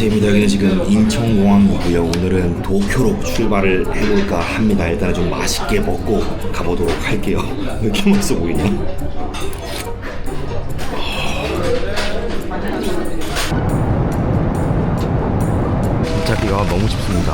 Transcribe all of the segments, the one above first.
안녕하세요입니다. 여기는 지금 인천공항이고요. 오늘은 도쿄로 출발을 해볼까 합니다. 일단은 좀 맛있게 먹고 가보도록 할게요. 왜 이렇게 맛있어 보이냐? 잡기가 너무 쉽습니다.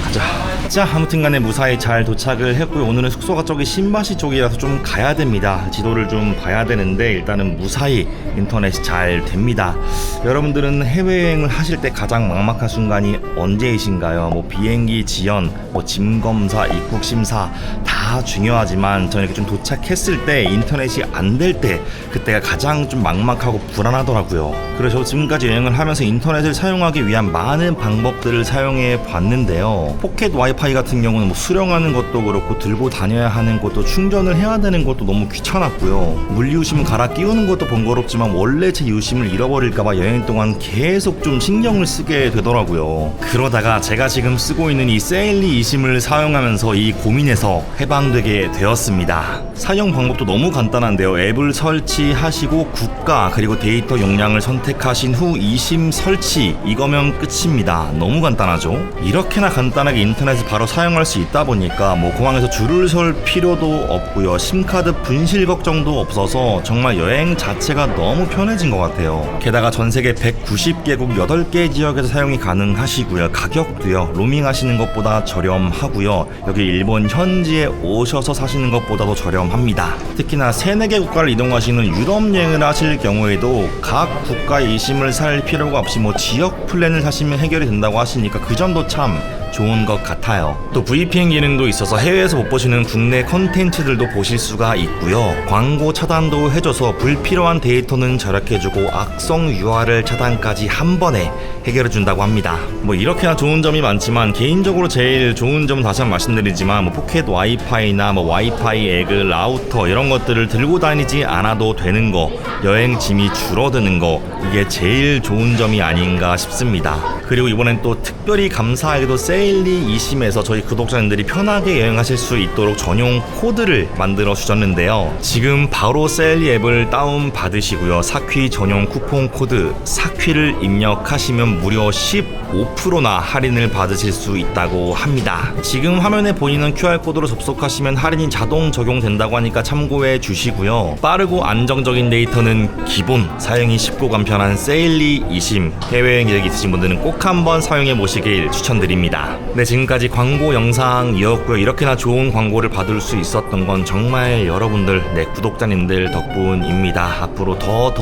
가자. 자, 아무튼간에 무사히 잘 도착을 했고요. 오늘은 숙소가 저기 신바시 쪽이라서 좀 가야 됩니다. 지도를 좀 봐야 되는데 일단은 무사히 인터넷이 잘 됩니다. 여러분들은 해외여행을 하실 때 가장 막막한 순간이 언제이신가요? 뭐 비행기 지연, 뭐 짐 검사, 입국 심사 다 중요하지만 저는 이렇게 좀 도착했을 때 인터넷이 안 될 때 그때가 가장 좀 막막하고 불안하더라고요. 그래서 지금까지 여행을 하면서 인터넷을 사용하기 위한 많은 방법들을 사용해 봤는데요. 포켓 와이파이 같은 경우는 뭐 수령하는 것도 그렇고 들고 다녀야 하는 것도 충전을 해야 되는 것도 너무 귀찮았고요. 물리유심 갈아 끼우는 것도 번거롭지만 원래 제 유심을 잃어버릴까봐 여행 동안 계속 좀 신경을 쓰게 되더라고요. 그러다가 제가 지금 쓰고 있는 이 세일리 eSIM을 사용하면서 이 고민에서 해방되게 되었습니다. 사용 방법도 너무 간단한데요. 앱을 설치하시고 국가 그리고 데이터 용량을 선택하신 후 eSIM 설치, 이거면 끝입니다. 너무 간단하죠? 이렇게나 간단하게 인터넷을 바로 사용할 수 있다 보니까 뭐 공항에서 줄을 설 필요도 없고요. 심카드 분실 걱정도 없어서 정말 여행 자체가 너무 편해진 것 같아요. 게다가 전세계 190개국 8개 지역에서 사용이 가능하시고요. 가격도요, 로밍 하시는 것보다 저렴하고요. 여기 일본 현지에 오셔서 사시는 것보다도 저렴합니다. 특히나 3, 4개 국가를 이동하시는 유럽 여행을 하실 경우에도 각 국가의 eSIM을 살 필요가 없이 뭐 지역 플랜을 사시면 해결이 된다고 하시니까 그 점도 참 좋은 것 같아요. 또 VPN 기능도 있어서 해외에서 못 보시는 국내 컨텐츠들도 보실 수가 있고요. 광고 차단도 해줘서 불필요한 데이터는 절약해주고 악성 URL 차단까지 한 번에 해결해준다고 합니다. 뭐 이렇게나 좋은 점이 많지만 개인적으로 제일 좋은 점은 다시 한번 말씀드리지만 뭐 포켓 와이파이나 뭐 와이파이 에그 라우터 이런 것들을 들고 다니지 않아도 되는 거, 여행 짐이 줄어드는 거, 이게 제일 좋은 점이 아닌가 싶습니다. 그리고 이번엔 또 특별히 감사하게도 세일리 eSIM에서 저희 구독자님들이 편하게 여행하실 수 있도록 전용 코드를 만들어 주셨는데요. 지금 바로 세일리 앱을 다운 받으시고요. 사퀴 전용 쿠폰 코드 사퀴를 입력하시면 무려 15%나 할인을 받으실 수 있다고 합니다. 지금 화면에 보이는 QR코드로 접속하시면 할인이 자동 적용된다고 하니까 참고해 주시고요. 빠르고 안정적인 데이터는 기본, 사용이 쉽고 간편한 세일리 eSIM, 해외여행 계획 있으신 분들은 꼭 한번 사용해 보시길 추천드립니다. 네, 지금까지 광고 영상이었고요. 이렇게나 좋은 광고를 받을 수 있었던 건 정말 여러분들, 구독자님들 덕분입니다. 앞으로 더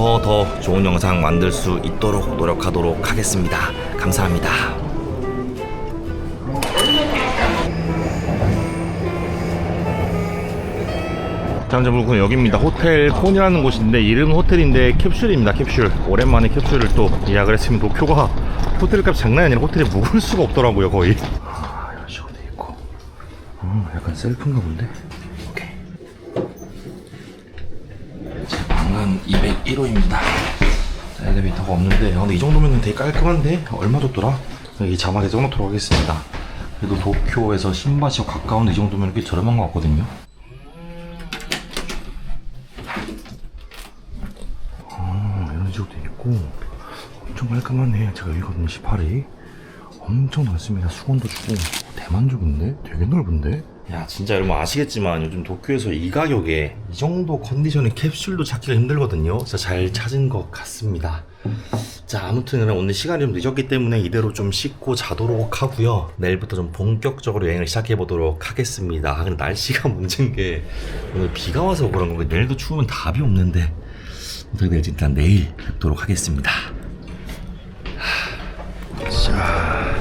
좋은 영상 만들 수 있도록 노력하도록 하겠습니다. 감사합니다. 자, 여러분, 여기입니다. 호텔 콘이라는 곳인데 이름은 호텔인데 캡슐입니다. 캡슐. 오랜만에 캡슐을 또 예약을 했으면 도쿄가 호텔값 장난이 아니라 호텔에 묵을 수가 없더라고요, 거의. 이런 식으로 돼 있고. 약간 셀프인가 본데? 오케이. 제 방은 201호입니다. 엘리베이터가 없는데, 근데 이 정도면 되게 깔끔한데? 얼마 줬더라? 이 자막에 써놓도록 하겠습니다. 그래도 도쿄에서 신바시와 가까운데 이 정도면 꽤 저렴한 것 같거든요. 이런 식으로 돼 있고 엄청 깔끔하네. 제가 여기거든요. 18위 엄청 넓습니다. 수건도 주고 대만족인데? 되게 넓은데? 야, 진짜 여러분 아시겠지만 요즘 도쿄에서 이 가격에 이 정도 컨디션의 캡슐도 찾기가 힘들거든요. 진짜 잘 찾은 것 같습니다. 자, 아무튼 오늘 시간이 좀 늦었기 때문에 이대로 좀 씻고 자도록 하고요. 내일부터 좀 본격적으로 여행을 시작해보도록 하겠습니다. 근데 날씨가 문제인 게 오늘 비가 와서 그런 건가, 내일도 추우면 답이 없는데 어떻게 될지 일단 내일 뵙도록 하겠습니다. 자,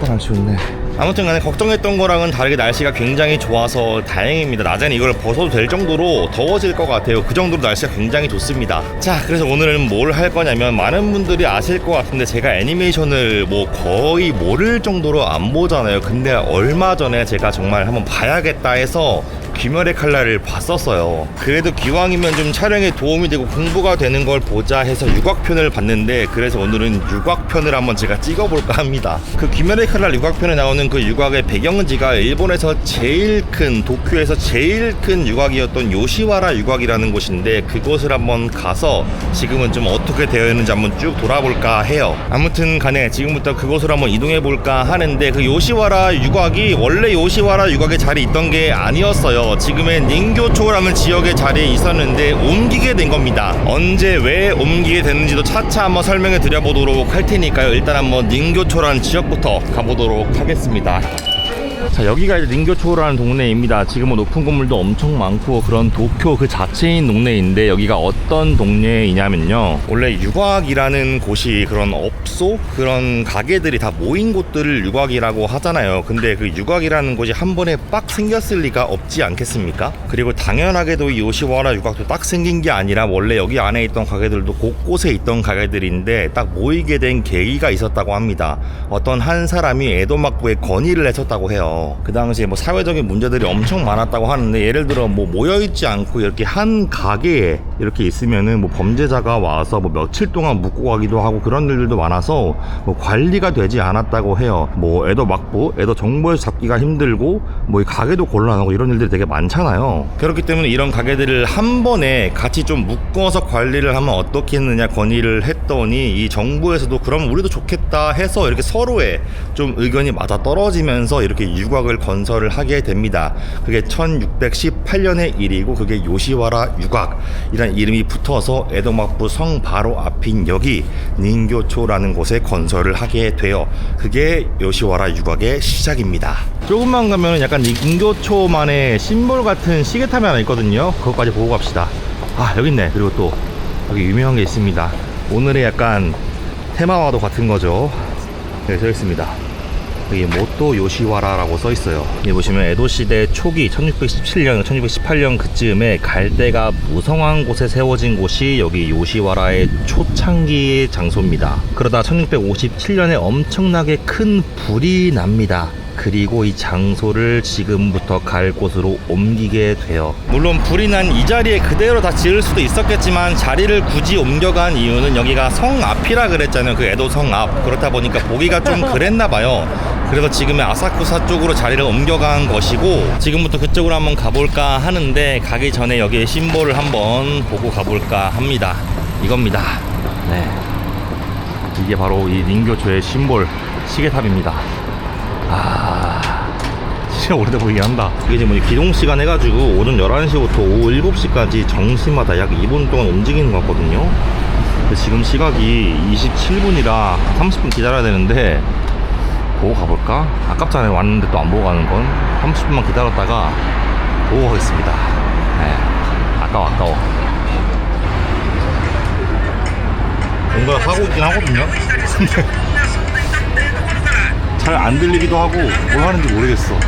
날씨 좋네. 아무튼 간에 걱정했던 거랑은 다르게 날씨가 굉장히 좋아서 다행입니다. 낮에는 이걸 벗어도 될 정도로 더워질 것 같아요. 그 정도로 날씨가 굉장히 좋습니다. 자, 그래서 오늘은 뭘 할 거냐면, 많은 분들이 아실 것 같은데 제가 애니메이션을 뭐 거의 모를 정도로 안 보잖아요. 근데 얼마 전에 제가 정말 한번 봐야겠다 해서 귀멸의 칼날을 봤었어요. 그래도 기왕이면 좀 촬영에 도움이 되고 공부가 되는 걸 보자 해서 유곽편을 봤는데, 그래서 오늘은 유곽편을 한번 제가 찍어볼까 합니다. 그 귀멸의 칼날 유곽편에 나오는 그 유곽의 배경지가 일본에서 제일 큰, 도쿄에서 제일 큰 유곽이었던 요시와라 유곽이라는 곳인데, 그곳을 한번 가서 지금은 좀 어떻게 되어 있는지 한번 쭉 돌아볼까 해요. 아무튼 간에 지금부터 그곳으로 한번 이동해 볼까 하는데, 그 요시와라 유곽이 원래 요시와라 유곽에 자리 있던 게 아니었어요. 지금의 닌교초라는 지역에 자리에 있었는데 옮기게 된 겁니다. 언제 왜 옮기게 됐는지도 차차 한번 설명해 드려보도록 할 테니까요. 일단 한번 닌교초라는 지역부터 가보도록 하겠습니다. 자, 여기가 이제 닌교초라는 동네입니다. 지금은 높은 건물도 엄청 많고 그런 도쿄 그 자체인 동네인데, 여기가 어떤 동네이냐면요, 원래 유곽이라는 곳이 그런 업소, 그런 가게들이 다 모인 곳들을 유곽이라고 하잖아요. 근데 그 유곽이라는 곳이 한 번에 빡 생겼을 리가 없지 않겠습니까? 그리고 당연하게도 이 요시와라 유곽도 딱 생긴 게 아니라 원래 여기 안에 있던 가게들도 곳곳에 있던 가게들인데 딱 모이게 된 계기가 있었다고 합니다. 어떤 한 사람이 에도막부에 건의를 했었다고 해요. 그 당시에 뭐 사회적인 문제들이 엄청 많았다고 하는데, 예를 들어 뭐 모여있지 않고 이렇게 한 가게에 이렇게 있으면은 뭐 범죄자가 와서 뭐 며칠 동안 묵고 가기도 하고 그런 일들도 많아서 뭐 관리가 되지 않았다고 해요. 뭐 에도 막부, 에도 정부에서 잡기가 힘들고 뭐 이 가게도 곤란하고 이런 일들이 되게 많잖아요. 그렇기 때문에 이런 가게들을 한 번에 같이 좀 묶어서 관리를 하면 어떻겠느냐 건의를 했더니, 이 정부에서도 그럼 우리도 좋겠다 해서 이렇게 서로의 좀 의견이 맞아 떨어지면서 이렇게 유곽을 건설을 하게 됩니다. 그게 1618년의 일이고, 그게 요시와라 유곽이라는 이름이 붙어서 에도막부 성 바로 앞인 여기 닌교초라는 곳에 건설을 하게 돼요. 그게 요시와라 유곽의 시작입니다. 조금만 가면 약간 닌교초만의 심볼 같은 시계탑이 하나 있거든요. 그것까지 보고 갑시다. 아, 여기 있네. 그리고 또 여기 유명한 게 있습니다. 오늘의 약간 테마와도 같은 거죠. 네, 써 있습니다. 여기 모토 요시와라라고 써 있어요. 여기 보시면 에도 시대 초기 1617년, 1618년 그쯤에 갈대가 무성한 곳에 세워진 곳이 여기 요시와라의 초창기 장소입니다. 그러다 1657년에 엄청나게 큰 불이 납니다. 그리고 이 장소를 지금부터 갈 곳으로 옮기게 돼요. 물론 불이 난 이 자리에 그대로 다 지을 수도 있었겠지만, 자리를 굳이 옮겨간 이유는 여기가 성 앞이라 그랬잖아요. 그 에도 성 앞. 그렇다 보니까 보기가 좀 그랬나 봐요. 그래서 지금의 아사쿠사 쪽으로 자리를 옮겨간 것이고, 지금부터 그쪽으로 한번 가볼까 하는데, 가기 전에 여기에 심볼을 한번 보고 가볼까 합니다. 이겁니다. 네, 이게 바로 이 닌교초의 심볼 시계탑입니다. 아, 진짜 오래돼 보이긴 한다. 이게 지금 기동시간 해가지고 오전 11시부터 오후 7시까지 정시마다 약 2분 동안 움직이는 것 같거든요. 근데 지금 시각이 27분이라 30분 기다려야 되는데, 보고 가볼까? 아깝잖아요. 왔는데 또 안 보고 가는 건. 30분만 기다렸다가 보고 가겠습니다. 네, 아까워. 뭔가 하고 있긴 하거든요. 잘 안 들리기도 하고 뭘 하는지 모르겠어.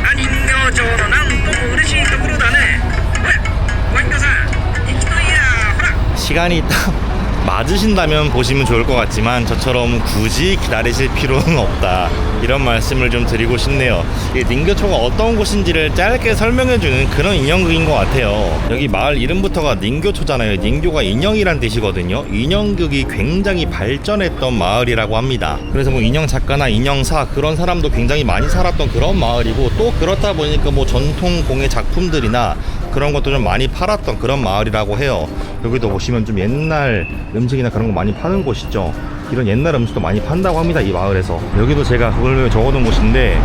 시간이 딱 맞으신다면 보시면 좋을 것 같지만, 저처럼 굳이 기다리실 필요는 없다, 이런 말씀을 좀 드리고 싶네요. 닌교초가 어떤 곳인지를 짧게 설명해주는 그런 인형극인 것 같아요. 여기 마을 이름부터가 닌교초잖아요. 닌교가 인형이란 뜻이거든요. 인형극이 굉장히 발전했던 마을이라고 합니다. 그래서 뭐 인형 작가나 인형사 그런 사람도 굉장히 많이 살았던 그런 마을이고, 또 그렇다 보니까 뭐 전통 공예 작품들이나 그런 것도 좀 많이 팔았던 그런 마을이라고 해요. 여기도 보시면 좀 옛날 음식이나 그런 거 많이 파는 곳이죠. 이런 옛날 음식도 많이 판다고 합니다, 이 마을에서. 여기도 제가 그걸 적어둔 곳인데,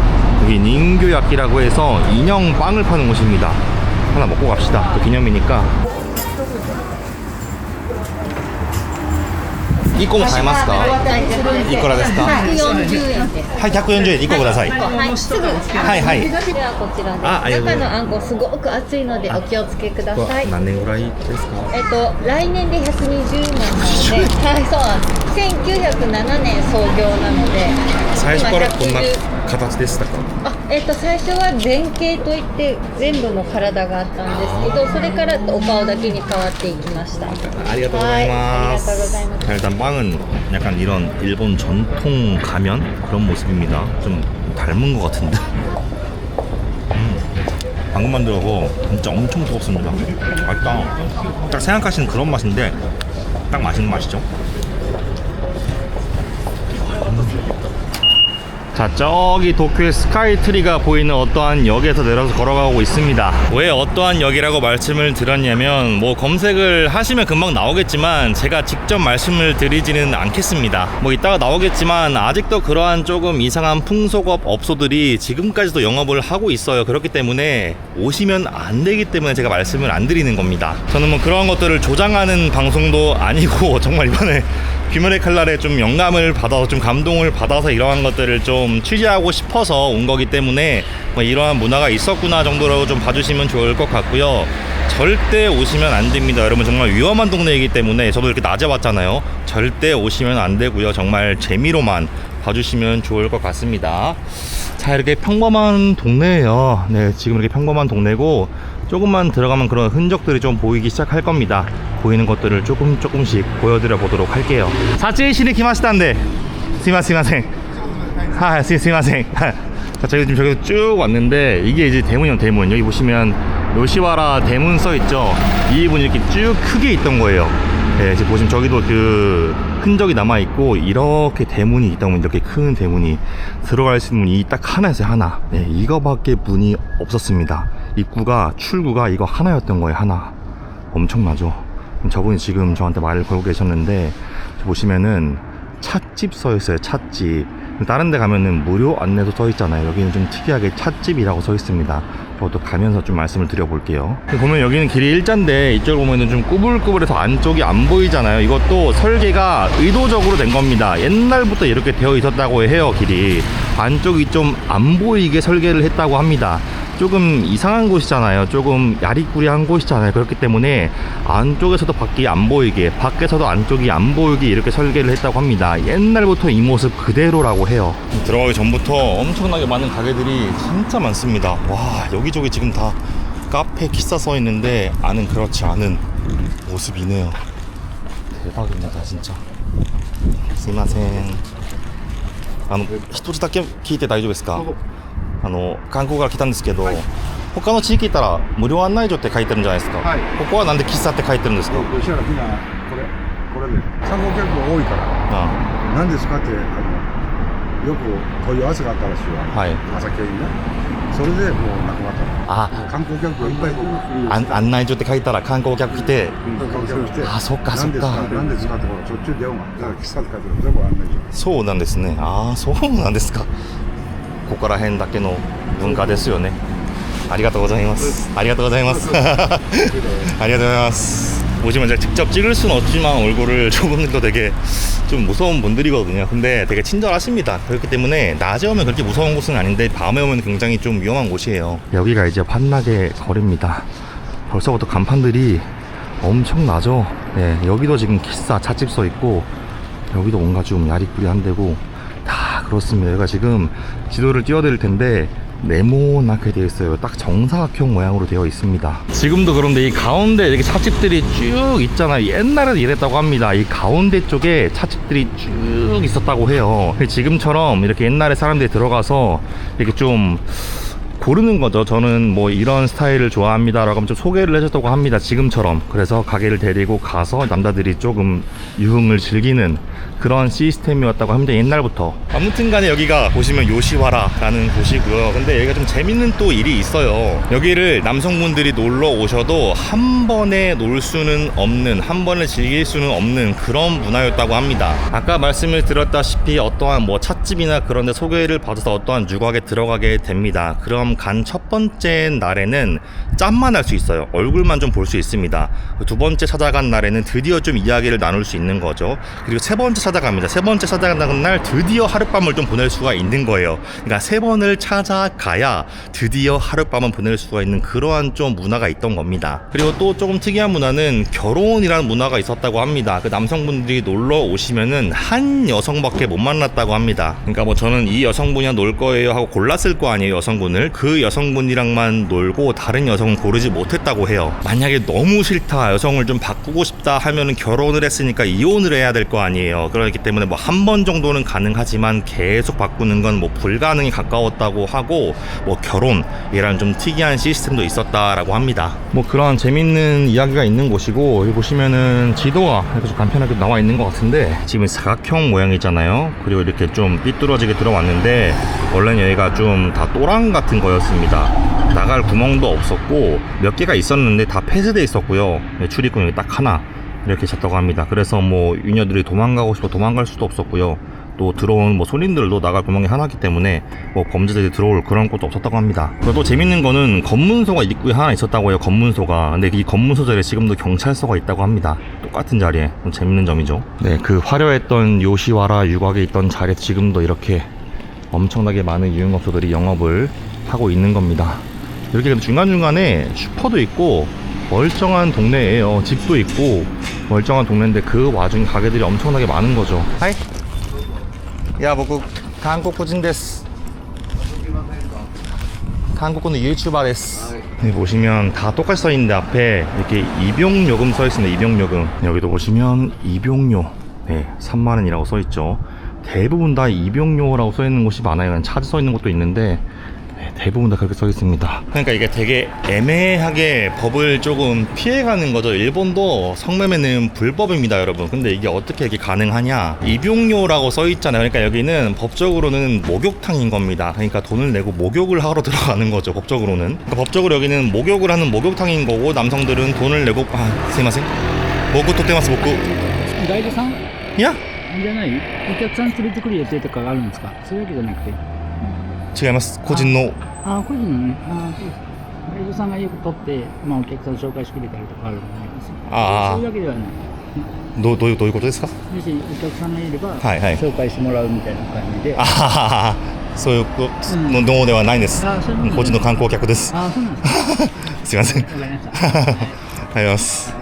여기 닌교야끼라고 해서 인형 빵을 파는 곳입니다. 하나 먹고 갑시다. 또 기념이니까. 1個も買えますか？いくらですか？140円です。はい、140円で1個ください。はい、すぐ。はいはい。ではこちらです。ありがとうございます。中のあんこすごく熱いのでお気をつけください。何年ぐらいですか？来年で120年なので、はい、そうなんです。1907年創業なので、最初からこんな形でしたか？最初は前傾といって全部の体があったんですけど、それからお顔だけに変わっていきました。ありがとうございます。ありがとうございます。 일단 빵은 약간 이런 일본 전통 가면 그런 모습입니다. 좀 닮은 것 같은데. 방금 만들어서 진짜 엄청 뜨겁습니다. 맛있다. 딱 생각하시는 그런 맛인데 딱 맛있는 맛이죠. 자, 저기 도쿄의 스카이트리가 보이는 어떠한 역에서 내려서 걸어가고 있습니다. 왜 어떠한 역이라고 말씀을 드렸냐면 뭐 검색을 하시면 금방 나오겠지만 제가 직접 말씀을 드리지는 않겠습니다. 뭐 이따가 나오겠지만 아직도 그러한 조금 이상한 풍속업 업소들이 지금까지도 영업을 하고 있어요. 그렇기 때문에 오시면 안 되기 때문에 제가 말씀을 안 드리는 겁니다. 저는 뭐 그런 것들을 조장하는 방송도 아니고 정말 이번에 귀멸의 칼날에 좀 영감을 받아서 좀 감동을 받아서 이러한 것들을 좀 취재하고 싶어서 온 거기 때문에 뭐 이러한 문화가 있었구나 정도로 좀 봐주시면 좋을 것 같고요. 절대 오시면 안 됩니다. 여러분 정말 위험한 동네이기 때문에 저도 이렇게 낮에 왔잖아요. 절대 오시면 안 되고요. 정말 재미로만 봐주시면 좋을 것 같습니다. 자, 이렇게 평범한 동네예요. 네, 지금 이렇게 평범한 동네고 조금만 들어가면 그런 흔적들이 좀 보이기 시작할 겁니다. 보이는 것들을 조금씩 보여드려 보도록 할게요. 사치시니 키마시다인데 스미마생. 스미마생. 자, 저희 지금 저기 쭉 왔는데 이게 이제 대문이요. 대문. 여기 보시면 요시와라 대문 써있죠. 이 부분이 이렇게 쭉 크게 있던 거예요. 네, 지금 보시면 저기도 그 흔적이 남아있고 이렇게 대문이 있다 보면 이렇게 큰 대문이 들어갈 수 있는 문이 딱 하나였어요. 하나. 네, 이거밖에 문이 없었습니다. 입구가 출구가 이거 하나였던 거예요. 하나. 엄청나죠. 저분이 지금 저한테 말을 걸고 계셨는데 보시면은 찻집 써 있어요. 찻집. 다른 데 가면은 무료 안내도 써 있잖아요. 여기는 좀 특이하게 찻집이라고 써 있습니다. 저도 가면서 좀 말씀을 드려볼게요. 보면 여기는 길이 일자인데 이쪽을 보면은 좀 꾸불꾸불해서 안쪽이 안 보이잖아요. 이것도 설계가 의도적으로 된 겁니다. 옛날부터 이렇게 되어 있었다고 해요. 길이 안쪽이 좀 안 보이게 설계를 했다고 합니다. 조금 이상한 곳이잖아요. 조금 야리꾸리한 곳이잖아요. 그렇기 때문에 안쪽에서도 밖이 안 보이게, 밖에서도 안쪽이 안 보이게 이렇게 설계를 했다고 합니다. 옛날부터 이 모습 그대로라고 해요. 들어가기 전부터 엄청나게 많은 가게들이 진짜 많습니다. 와, 여기저기 지금 다 카페 기사 써 있는데 안은 그렇지 않은 모습이네요. 대박입니다, 진짜. 스미마셍. 一つだけ聞いて大丈夫ですか？観光から来たんですけど、他の地域行ったら無料案内所って書いてるんじゃないですか。はい。ここはなんで喫茶って書いてるんですか。吉原みんなこれで観光客が多いからあ何ですかってよく問い合わせがあったらしいわ。はい。朝系にね。それでもうなくなったの。あ、観光客がいっぱい来る。案内所って書いたら観光客来て、観光客来て。あ、そっかそっか。何ですかってしょっちゅう電話。だから喫茶って書いてる全部案内所。そうなんですね。ああ、そうなんですか。ここら辺だけの文化ですよね。ありがとうございます。ありがとうございます。ありがとうございます。보시면 제가 직접 찍을 수는 없지만 얼굴을 저분들도 되게 좀 무서운 분들이거든요. 근데 되게 친절하십니다. 그렇기 때문에 낮에 오면 그렇게 무서운 곳은 아닌데 밤에 오면 굉장히 좀 위험한 곳이에요. 여기가 이제 환락의 거리입니다. 벌써부터 간판들이 엄청나죠. 네, 여기도 지금 기사 찻집 써 있고 여기도 뭔가 좀 야리꾸리한 데고 다 그렇습니다. 여기가 지금 지도를 띄워드릴 텐데 네모나게 되어 있어요. 딱 정사각형 모양으로 되어 있습니다. 지금도 그런데 이 가운데 이렇게 찻집들이 쭉 있잖아요. 옛날에는 이랬다고 합니다. 이 가운데 쪽에 찻집들이 쭉 있었다고 해요. 지금처럼 이렇게 옛날에 사람들이 들어가서 이렇게 좀 고르는 거죠. 저는 뭐 이런 스타일을 좋아합니다 라고 하면 좀 소개를 해줬다고 합니다. 지금처럼. 그래서 가게를 데리고 가서 남자들이 조금 유흥을 즐기는 그런 시스템이었다고 합니다. 옛날부터. 아무튼 간에 여기가 보시면 요시와라 라는 곳이고요. 근데 여기가 좀 재밌는 또 일이 있어요. 여기를 남성분들이 놀러 오셔도 한 번에 놀 수는 없는, 한 번에 즐길 수는 없는 그런 문화였다고 합니다. 아까 말씀을 드렸다시피 어떠한 뭐 찻집이나 그런 데 소개를 받아서 어떠한 유곽에 들어가게 됩니다. 그럼 간 첫 번째 날에는 짠만 할 수 있어요. 얼굴만 좀 볼 수 있습니다. 두 번째 찾아간 날에는 드디어 좀 이야기를 나눌 수 있는 거죠. 그리고 세 번째 찾아갑니다. 세 번째 찾아가는 날 드디어 하룻밤을 좀 보낼 수가 있는 거예요. 그러니까 세 번을 찾아가야 드디어 하룻밤을 보낼 수가 있는 그러한 좀 문화가 있던 겁니다. 그리고 또 조금 특이한 문화는 결혼이라는 문화가 있었다고 합니다. 그 남성분들이 놀러 오시면은 한 여성밖에 못 만났다고 합니다. 그러니까 뭐 저는 이 여성분이랑 놀 거예요 하고 골랐을 거 아니에요, 여성분을. 그 여성분이랑만 놀고 다른 여성은 고르지 못했다고 해요. 만약에 너무 싫다, 여성을 좀 바꾸고 싶다 하면은 결혼을 했으니까 이혼을 해야 될 거 아니에요. 그렇기 때문에 뭐 한 번 정도는 가능하지만 계속 바꾸는 건 뭐 불가능에 가까웠다고 하고, 뭐 결혼이라는 좀 특이한 시스템도 있었다라고 합니다. 뭐 그런 재밌는 이야기가 있는 곳이고, 여기 보시면은 지도가 이렇게 좀 간편하게 나와 있는 것 같은데, 지금 사각형 모양이잖아요. 그리고 이렇게 좀 삐뚤어지게 들어왔는데 원래는 여기가 좀 다 또랑 같은 거였습니다. 나갈 구멍도 없었고 몇 개가 있었는데 다 폐쇄돼 있었고요. 출입구 여기 딱 하나 이렇게 잤다고 합니다. 그래서 뭐 유녀들이 도망가고 싶어 도망갈 수도 없었고요. 또 들어온 뭐 손님들도 나갈 구멍이 하나기 때문에 뭐 범죄자들이 들어올 그런 것도 없었다고 합니다. 그리고 또 재밌는 거는 검문소가 입구에 하나 있었다고 해요. 검문소가. 근데 이 검문소 자리에 지금도 경찰서가 있다고 합니다. 똑같은 자리에. 좀 재밌는 점이죠. 네, 그 화려했던 요시와라 유곽에 있던 자리에 지금도 이렇게 엄청나게 많은 유흥업소들이 영업을 하고 있는 겁니다. 이렇게 중간중간에 슈퍼도 있고 멀쩡한 동네예요. 집도 있고 멀쩡한 동네인데 그 와중에 가게들이 엄청나게 많은 거죠. 하이. 야, 보고 한국인 데스. 한국인 유튜버 데스. 네, 보시면 다 똑같이 써 있는데 앞에 이렇게 입용요금 써 있습니다. 입용요금. 여기도 보시면 입용료. 네, 3만 원이라고 써 있죠. 대부분 다 입용료라고 써 있는 곳이 많아요. 그냥 차지 써 있는 곳도 있는데 대부분 다 그렇게 써 있습니다. 그러니까 이게 되게 애매하게 법을 조금 피해가는 거죠. 일본도 성매매는 불법입니다, 여러분. 근데 이게 어떻게 이게 가능하냐? 입용료라고 써 있잖아요. 그러니까 여기는 법적으로는 목욕탕인 겁니다. 그러니까 돈을 내고 목욕을 하러 들어가는 거죠, 법적으로는. 그러니까 법적으로 여기는 목욕을 하는 목욕탕인 거고, 남성들은 돈을 내고 스미마셍. 목욕とってます僕。ガイドさんいやじゃない、お客さん連れてくる予定とかがあるんですか？そういうわけじゃなくて。違います。個人の。個人のね。そうです。ガイドさんがよく取って、お客さん紹介してくれたりとかあると思います。そういうわけではない。どういうことですか？もしお客さんがいれば、はいはい、紹介してもらうみたいな感じで。そういうのではないです。個人の観光客です。そうなんですか。すいません。わかりました。ありがとうございます。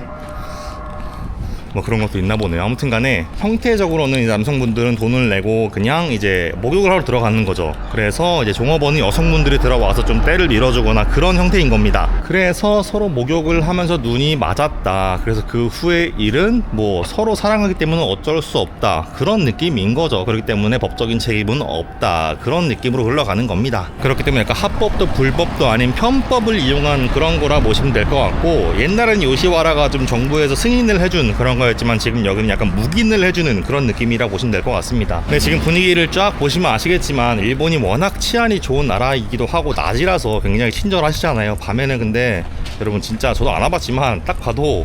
뭐 그런 것도 있나 보네요. 아무튼 간에 형태적으로는 남성분들은 돈을 내고 그냥 이제 목욕을 하러 들어가는 거죠. 그래서 이제 종업원이 여성분들이 들어와서 좀 때를 밀어주거나 그런 형태인 겁니다. 그래서 서로 목욕을 하면서 눈이 맞았다. 그래서 그 후의 일은 뭐 서로 사랑하기 때문에 어쩔 수 없다. 그런 느낌인 거죠. 그렇기 때문에 법적인 책임은 없다. 그런 느낌으로 흘러가는 겁니다. 그렇기 때문에 약간 합법도 불법도 아닌 편법을 이용한 그런 거라 보시면 될 것 같고, 옛날엔 요시와라가 좀 정부에서 승인을 해준 그런 거였지만 지금 여기는 약간 묵인을 해주는 그런 느낌이라 보시면 될 것 같습니다. 근데 지금 분위기를 쫙 보시면 아시겠지만 일본이 워낙 치안이 좋은 나라이기도 하고 낮이라서 굉장히 친절하시잖아요. 밤에는 근데 여러분 진짜 저도 안 와봤지만 딱 봐도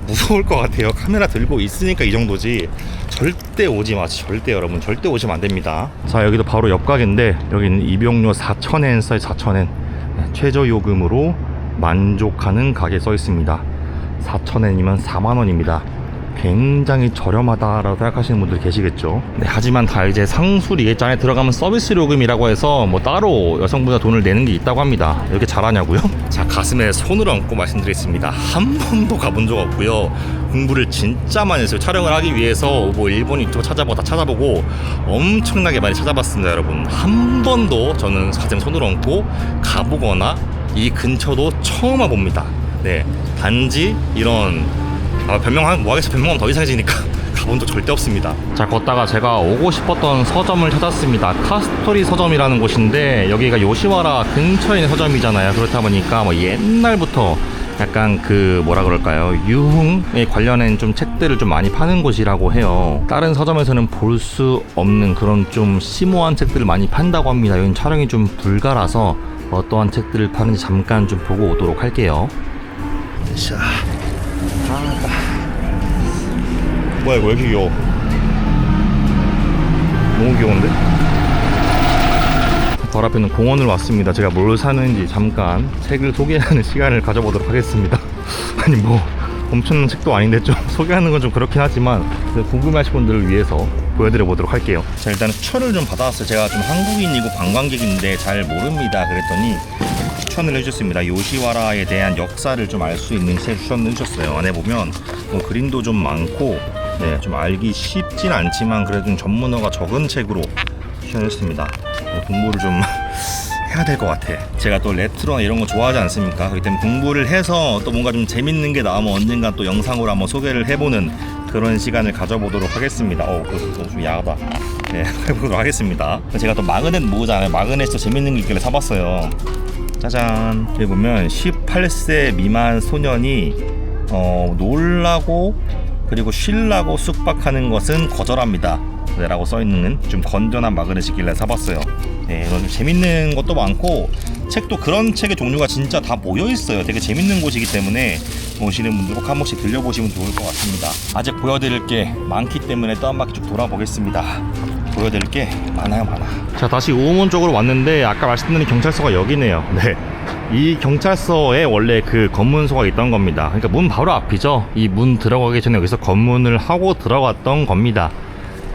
무서울 것 같아요. 카메라 들고 있으니까 이 정도지. 절대 오지 마세요. 절대 여러분 절대 오시면 안 됩니다. 자, 여기도 바로 옆 가게인데 여기는 입용료 4,000엔 써요. 4,000엔. 최저 요금으로 만족하는 가게 써 있습니다. 4,000엔이면 4만원입니다. 굉장히 저렴하다라고 생각하시는 분들 계시겠죠. 네, 하지만 다 이제 상술이겠죠. 안에 들어가면 서비스 요금이라고 해서 뭐 따로 여성분들 돈을 내는 게 있다고 합니다. 이렇게 잘하냐고요? 자, 가슴에 손을 얹고 말씀드리겠습니다. 한 번도 가본 적 없고요. 공부를 진짜 많이 했어요. 촬영을 하기 위해서 뭐 일본 유튜브 찾아보고 다 찾아보고 엄청나게 많이 찾아봤습니다, 여러분. 한 번도 저는 가슴에 손을 얹고 가보거나 이 근처도 처음 와봅니다. 네, 단지 이런 변명하면 뭐하겠어. 변명하면 더 이상해지니까 가본 적 절대 없습니다. 자, 걷다가 제가 오고 싶었던 서점을 찾았습니다. 카스토리 서점이라는 곳인데 여기가 요시와라 근처에 있는 서점이잖아요. 그렇다 보니까 뭐 옛날부터 약간 그 뭐라 그럴까요, 유흥에 관련된 좀 책들을 좀 많이 파는 곳이라고 해요. 다른 서점에서는 볼 수 없는 그런 좀 심오한 책들을 많이 판다고 합니다. 여기는 촬영이 좀 불가라서 어떠한 책들을 파는지 잠깐 좀 보고 오도록 할게요. 자, 뭐야 이거 왜 이렇게 귀여워? 너무 귀여운데? 바로 앞에 있는 공원을 왔습니다. 제가 뭘 사는지 잠깐 책을 소개하는 시간을 가져보도록 하겠습니다. 아니 뭐 엄청난 책도 아닌데 좀 소개하는 건 좀 그렇긴 하지만 궁금해하실 분들을 위해서 보여드려 보도록 할게요. 자, 일단 추천을 좀 받아왔어요. 제가 좀 한국인이고 관광객인데 잘 모릅니다. 그랬더니 추천을 해주셨습니다. 요시와라에 대한 역사를 좀 알 수 있는 책 추천을 해주셨어요. 안에 보면 뭐 그림도 좀 많고, 네, 좀 알기 쉽진 않지만 그래도 좀 전문어가 적은 책으로 추천했습니다. 공부를 좀 해야 될 것 같아. 제가 또 레트로나 이런 거 좋아하지 않습니까? 그렇기 때문에 공부를 해서 또 뭔가 좀 재밌는 게 나오면 언젠가 또 영상으로 한번 소개를 해보는 그런 시간을 가져보도록 하겠습니다. 그거 좀 야하다. 네, 해보도록 하겠습니다. 제가 또 마그넷 모으잖아요. 마그넷도 재밌는 게 있길래 사봤어요. 짜잔. 여기 보면 18세 미만 소년이 놀라고 그리고 쉴라고 숙박하는 것은 거절합니다. 네, 라고 써있는 좀 건전한 마그넷이길래 사봤어요. 네, 좀 재밌는 것도 많고 책도 그런 책의 종류가 진짜 다 모여있어요. 되게 재밌는 곳이기 때문에 오시는 분들 꼭 한 번씩 들려보시면 좋을 것 같습니다. 아직 보여드릴 게 많기 때문에 또 한 바퀴 쭉 돌아보겠습니다. 보여드릴 게 많아요. 자, 다시 우호문 쪽으로 왔는데 아까 말씀드린 경찰서가 여기네요. 네, 이 경찰서에 원래 그 검문소가 있던 겁니다. 그러니까 문 바로 앞이죠. 이 문 들어가기 전에 여기서 검문을 하고 들어갔던 겁니다.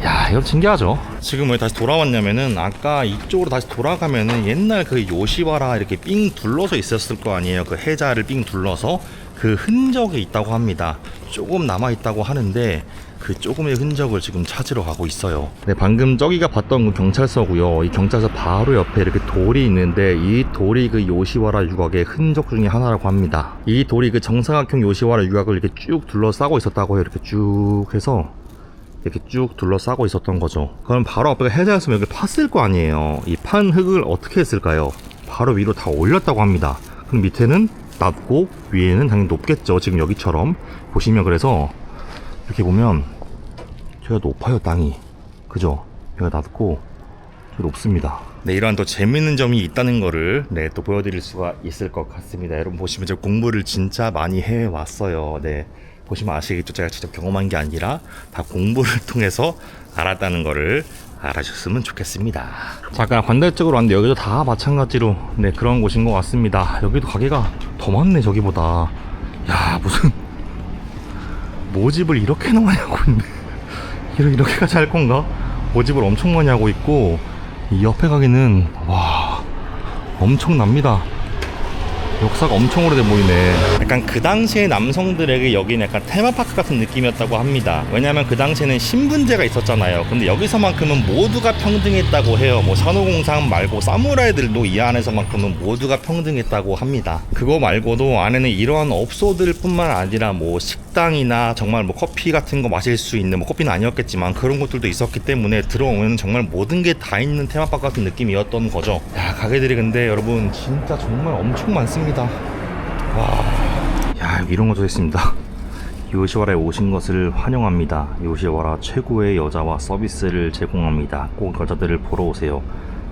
야, 이거 신기하죠? 지금 왜 다시 돌아왔냐면은 아까 이쪽으로 다시 돌아가면은 옛날 그 요시와라 이렇게 삥 둘러서 있었을 거 아니에요. 그 해자를 삥 둘러서 그 흔적이 있다고 합니다. 조금 남아 있다고 하는데 그 조금의 흔적을 지금 찾으러 가고 있어요. 네, 방금 저기가 봤던 그 경찰서고요. 이 경찰서 바로 옆에 이렇게 돌이 있는데 이 돌이 그 요시와라 유곽의 흔적 중에 하나라고 합니다. 이 돌이 그 정사각형 요시와라 유곽을 이렇게 쭉 둘러싸고 있었다고 해요. 이렇게 쭉 해서 이렇게 쭉 둘러싸고 있었던 거죠. 그럼 바로 앞에가 해자였으면 여기 팠을 거 아니에요. 이 판 흙을 어떻게 했을까요? 바로 위로 다 올렸다고 합니다. 그럼 밑에는 낮고 위에는 당연히 높겠죠. 지금 여기처럼 보시면. 그래서 이렇게 보면 저기가 높아요. 땅이, 그죠? 여기가 낮고 저기 높습니다. 네, 이러한 또 재밌는 점이 있다는 거를 네, 또 보여드릴 수가 있을 것 같습니다. 여러분 보시면 제가 공부를 진짜 많이 해왔어요. 네, 보시면 아시겠죠? 제가 직접 경험한 게 아니라 다 공부를 통해서 알았다는 거를 알아주셨으면 좋겠습니다. 잠깐 반대쪽으로 왔는데 여기도 다 마찬가지로 네, 그런 곳인 것 같습니다. 여기도 가게가 더 많네. 저기보다. 야, 무슨 모집을 이렇게나 많이 하고 있네. 이렇게까지 할 건가? 모집을 엄청 많이 하고 있고 이 옆에 가게는 와, 엄청납니다. 역사가 엄청 오래돼 보이네. 약간 그 당시에 남성들에게 여기는 약간 테마파크 같은 느낌이었다고 합니다. 왜냐면 그 당시에는 신분제가 있었잖아요. 근데 여기서만큼은 모두가 평등했다고 해요. 뭐 산호공상 말고 사무라이들도 이 안에서만큼은 모두가 평등했다고 합니다. 그거 말고도 안에는 이러한 업소들 뿐만 아니라 뭐 식당이나 정말 뭐 커피 같은 거 마실 수 있는, 뭐 커피는 아니었겠지만 그런 것들도 있었기 때문에 들어오면 정말 모든 게 다 있는 테마파크 같은 느낌이었던 거죠. 야, 가게들이 근데 여러분 진짜 정말 엄청 많습니다. 와, 야, 이런 것도 있습니다. 요시와라에 오신 것을 환영합니다. 요시와라 최고의 여자와 서비스를 제공합니다. 꼭 여자들을 보러 오세요.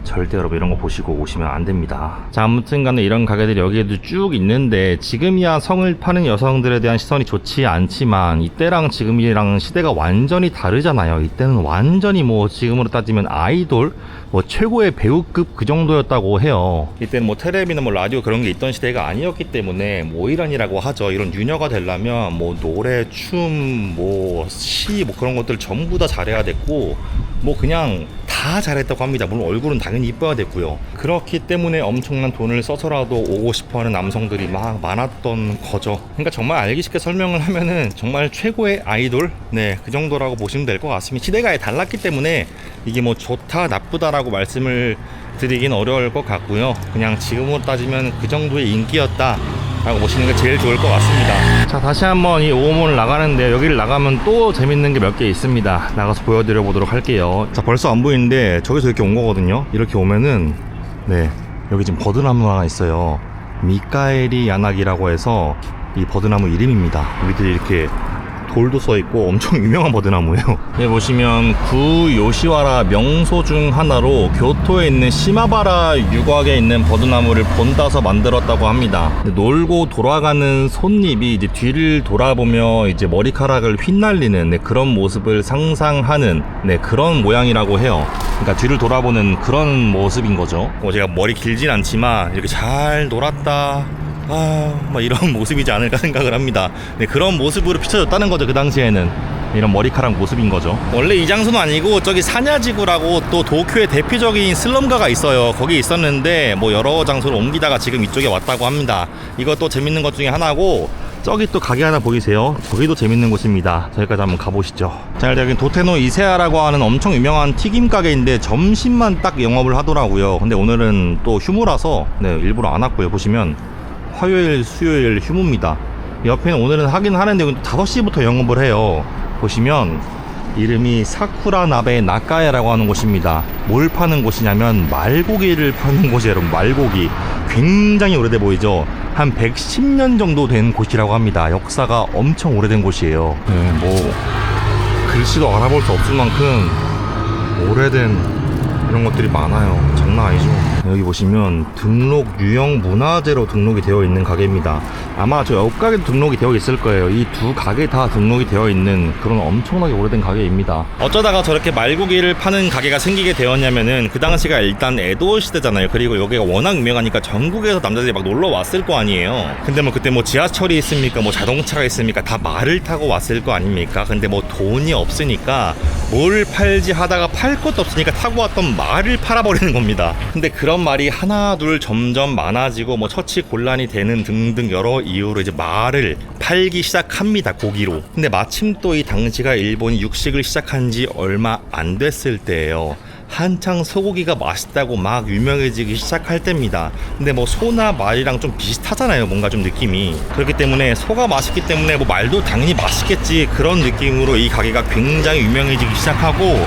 절대 여러분 이런 거 보시고 오시면 안 됩니다. 자, 아무튼 간에 이런 가게들이 여기에도 쭉 있는데 지금이야 성을 파는 여성들에 대한 시선이 좋지 않지만 이때랑 지금이랑 시대가 완전히 다르잖아요. 이때는 완전히 뭐 지금으로 따지면 아이돌 뭐 최고의 배우급 그 정도였다고 해요. 이때는 뭐 텔레비나 뭐 라디오 그런 게 있던 시대가 아니었기 때문에 모이란이라고 하죠. 이런 유녀가 되려면 뭐 노래, 춤, 뭐 시 뭐 그런 것들 전부 다 잘해야 됐고 뭐 그냥 다 잘했다고 합니다. 물론 얼굴은 당연히 이뻐야 됐고요. 그렇기 때문에 엄청난 돈을 써서라도 오고 싶어하는 남성들이 막 많았던 거죠. 그러니까 정말 알기 쉽게 설명을 하면은 정말 최고의 아이돌, 네, 그 정도라고 보시면 될 것 같습니다. 시대가 달랐기 때문에 이게 뭐 좋다 나쁘다라고 말씀을 드리긴 어려울 것 같고요. 그냥 지금으로 따지면 그 정도의 인기였다 라고 보시는 게 제일 좋을 것 같습니다. 자, 다시 한번 이 오호문을 나가는데 여기를 나가면 또 재밌는 게 몇 개 있습니다. 나가서 보여드려 보도록 할게요. 자, 벌써 안 보이는데 저기서 이렇게 온 거거든요. 이렇게 오면은 네, 여기 지금 버드나무 하나 있어요. 미카에리 야나기라고 해서 이 버드나무 이름입니다. 여기들이 이렇게 돌도 써있고 엄청 유명한 버드나무예요. 여기 보시면 구 요시와라 명소 중 하나로 교토에 있는 시마바라 유곽에 있는 버드나무를 본따서 만들었다고 합니다. 놀고 돌아가는 손님이 이제 뒤를 돌아보며 이제 머리카락을 휘날리는 네, 그런 모습을 상상하는 네, 그런 모양이라고 해요. 그러니까 뒤를 돌아보는 그런 모습인 거죠. 제가 머리 길진 않지만 이렇게 잘 놀았다, 막 이런 모습이지 않을까 생각을 합니다. 네, 그런 모습으로 비춰졌다는 거죠. 그 당시에는 이런 머리카락 모습인 거죠. 원래 이 장소는 아니고 저기 사냐지구라고 또 도쿄의 대표적인 슬럼가가 있어요. 거기 있었는데 뭐 여러 장소로 옮기다가 지금 이쪽에 왔다고 합니다. 이것도 재밌는 것 중에 하나고 저기 또 가게 하나 보이세요? 저기도 재밌는 곳입니다. 저기까지 한번 가보시죠. 자, 여기 도테노 이세아라고 하는 엄청 유명한 튀김 가게인데 점심만 딱 영업을 하더라고요. 근데 오늘은 또 휴무라서 네, 일부러 안 왔고요. 보시면 화요일, 수요일 휴무입니다. 옆에는 오늘은 하긴 하는데 5시부터 영업을 해요. 보시면 이름이 사쿠라 나베 나카야라고 하는 곳입니다. 뭘 파는 곳이냐면 말고기를 파는 곳이에요. 여러분, 말고기 굉장히 오래돼 보이죠? 한 110년 정도 된 곳이라고 합니다. 역사가 엄청 오래된 곳이에요. 네, 뭐 글씨도 알아볼 수 없을 만큼 오래된 이런 것들이 많아요. 장난 아니죠. 여기 보시면 등록 유형 문화재로 등록이 되어 있는 가게입니다. 아마 저 옆 가게도 등록이 되어 있을 거예요. 이 두 가게 다 등록이 되어 있는 그런 엄청나게 오래된 가게입니다. 어쩌다가 저렇게 말고기를 파는 가게가 생기게 되었냐면은 그 당시가 일단 에도 시대잖아요. 그리고 여기가 워낙 유명하니까 전국에서 남자들이 막 놀러 왔을 거 아니에요. 근데 뭐 그때 뭐 지하철이 있습니까? 뭐 자동차가 있습니까? 다 말을 타고 왔을 거 아닙니까? 근데 뭐 돈이 없으니까 뭘 팔지 하다가 팔 것도 없으니까 타고 왔던 말을 팔아버리는 겁니다. 근데 그런 말이 하나 둘 점점 많아지고 뭐 처치 곤란이 되는 등등 여러 이유로 이제 말을 팔기 시작합니다. 고기로. 근데 마침 또 이 당시가 일본이 육식을 시작한 지 얼마 안 됐을 때예요. 한창 소고기가 맛있다고 막 유명해지기 시작할 때입니다. 근데 뭐 소나 말이랑 좀 비슷하잖아요. 뭔가 좀 느낌이. 그렇기 때문에 소가 맛있기 때문에 뭐 말도 당연히 맛있겠지, 그런 느낌으로 이 가게가 굉장히 유명해지기 시작하고,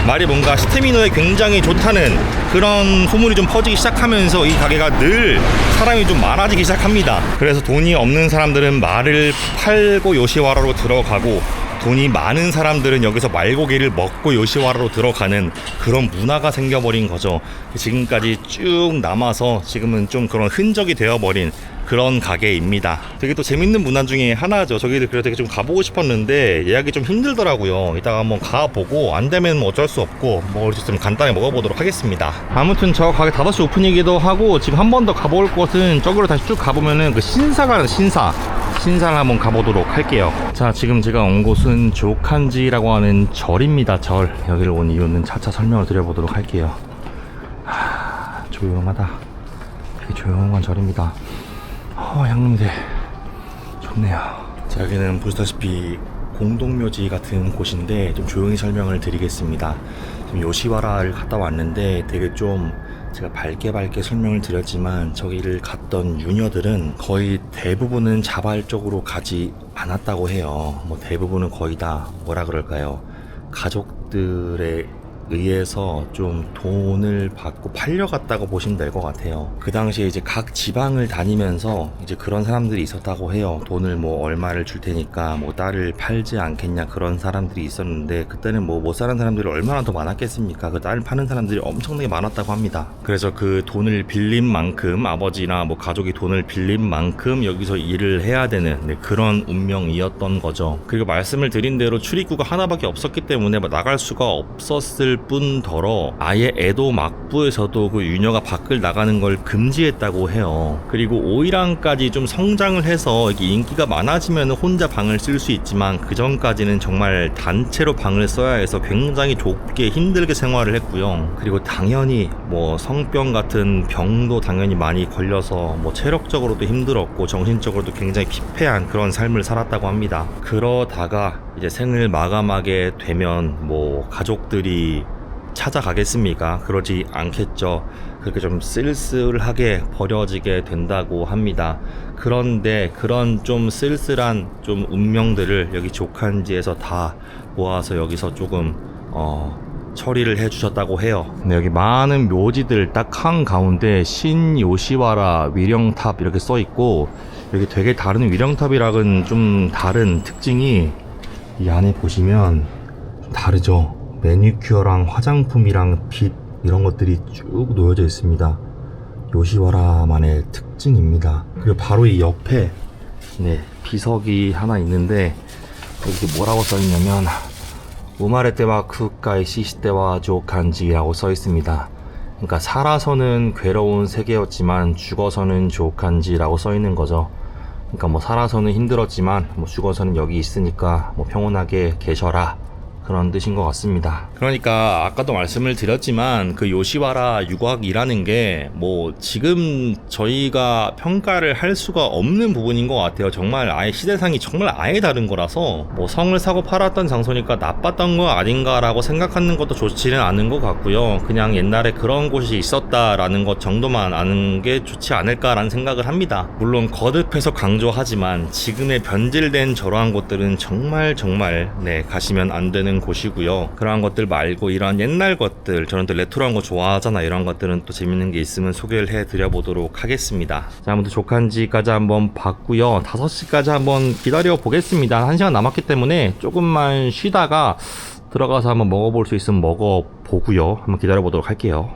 말이 뭔가 스태미너에 굉장히 좋다는 그런 소문이 좀 퍼지기 시작하면서 이 가게가 늘 사람이 좀 많아지기 시작합니다. 그래서 돈이 없는 사람들은 말을 팔고 요시와라로 들어가고, 돈이 많은 사람들은 여기서 말고기를 먹고 요시와라로 들어가는 그런 문화가 생겨버린 거죠. 지금까지 쭉 남아서 지금은 좀 그런 흔적이 되어버린 그런 가게입니다. 되게 또 재밌는 문화 중에 하나죠. 저기를 그래도 되게 좀 가보고 싶었는데 예약이 좀 힘들더라고요. 이따가 한번 가보고 안 되면 뭐 어쩔 수 없고 먹을 수 있으면 간단히 먹어보도록 하겠습니다. 아무튼 저 가게 5시 오픈이기도 하고, 지금 한 번 더 가볼 곳은 저기로 다시 쭉 가보면은 그 신사가 신사를 한번 가보도록 할게요. 자, 지금 제가 온 곳은 조칸지라고 하는 절입니다. 절. 여기를 온 이유는 차차 설명을 드려보도록 할게요. 조용하다. 되게 조용한 절입니다. 향냄새 좋네요. 자, 여기는 보시다시피 공동묘지 같은 곳인데 좀 조용히 설명을 드리겠습니다. 지금 요시와라를 갔다 왔는데 되게 좀 제가 밝게 설명을 드렸지만 저기를 갔던 유녀들은 거의 대부분은 자발적으로 가지 않았다고 해요. 뭐 대부분은 거의 다 뭐라 그럴까요? 가족들의 의해서 좀 돈을 받고 팔려갔다고 보시면 될 것 같아요. 그 당시에 이제 각 지방을 다니면서 이제 그런 사람들이 있었다고 해요. 돈을 뭐 얼마를 줄 테니까 뭐 딸을 팔지 않겠냐, 그런 사람들이 있었는데, 그때는 뭐 못 사는 사람들이 얼마나 더 많았겠습니까? 그 딸을 파는 사람들이 엄청나게 많았다고 합니다. 그래서 그 돈을 빌린 만큼, 아버지나 뭐 가족이 돈을 빌린 만큼 여기서 일을 해야 되는 그런 운명이었던 거죠. 그리고 말씀을 드린 대로 출입구가 하나밖에 없었기 때문에 뭐 나갈 수가 없었을 뿐더러 아예 에도 막부에서도 그 유녀가 밖을 나가는 걸 금지했다고 해요. 그리고 오이랑까지 좀 성장을 해서 이게 인기가 많아지면 혼자 방을 쓸 수 있지만 그 전까지는 정말 단체로 방을 써야 해서 굉장히 좁게 힘들게 생활을 했고요. 그리고 당연히 뭐 성병 같은 병도 당연히 많이 걸려서 뭐 체력적으로도 힘들었고 정신적으로도 굉장히 피폐한 그런 삶을 살았다고 합니다. 그러다가 이제 생을 마감하게 되면 뭐 가족들이 찾아가겠습니까? 그러지 않겠죠. 그렇게 좀 쓸쓸하게 버려지게 된다고 합니다. 그런데 그런 좀 쓸쓸한 좀 운명들을 여기 조칸지에서 다 모아서 여기서 조금 처리를 해주셨다고 해요. 네, 여기 많은 묘지들 딱 한가운데 신요시와라 위령탑 이렇게 써있고, 여기 되게 다른 위령탑이랑은 좀 다른 특징이 이 안에 보시면 다르죠. 매니큐어랑 화장품이랑 빛 이런 것들이 쭉 놓여져 있습니다. 요시와라만의 특징입니다. 그리고 바로 이 옆에 비석이 하나 있는데 여기 뭐라고 써있냐면 우마레테와 쿠카이 시시테와 조칸지라고 써있습니다. 그러니까 살아서는 괴로운 세계였지만 죽어서는 조칸지라고 써있는 거죠. 그러니까 뭐 살아서는 힘들었지만 뭐 죽어서는 여기 있으니까 뭐 평온하게 계셔라 그런 뜻인 것 같습니다. 그러니까 아까도 말씀을 드렸지만 그 요시와라 유곽이라는 게 뭐 지금 저희가 평가를 할 수가 없는 부분인 것 같아요. 정말 아예 시대상이 정말 아예 다른 거라서 뭐 성을 사고 팔았던 장소니까 나빴던 거 아닌가라고 생각하는 것도 좋지는 않은 것 같고요. 그냥 옛날에 그런 곳이 있었다라는 것 정도만 아는 게 좋지 않을까라는 생각을 합니다. 물론 거듭해서 강조하지만 지금의 변질된 저러한 곳들은 정말 네, 가시면 안 되는 곳이고요. 그러한 것들 말고 이런 옛날 것들, 저는 또 레트로한 거 좋아하잖아. 이런 것들은 또 재밌는 게 있으면 소개를 해드려 보도록 하겠습니다. 자, 아무튼 족한지까지 한번 봤고요. 5시까지 한번 기다려 보겠습니다. 1시간 남았기 때문에 조금만 쉬다가 들어가서 한번 먹어볼 수 있으면 먹어보고요. 한번 기다려 보도록 할게요.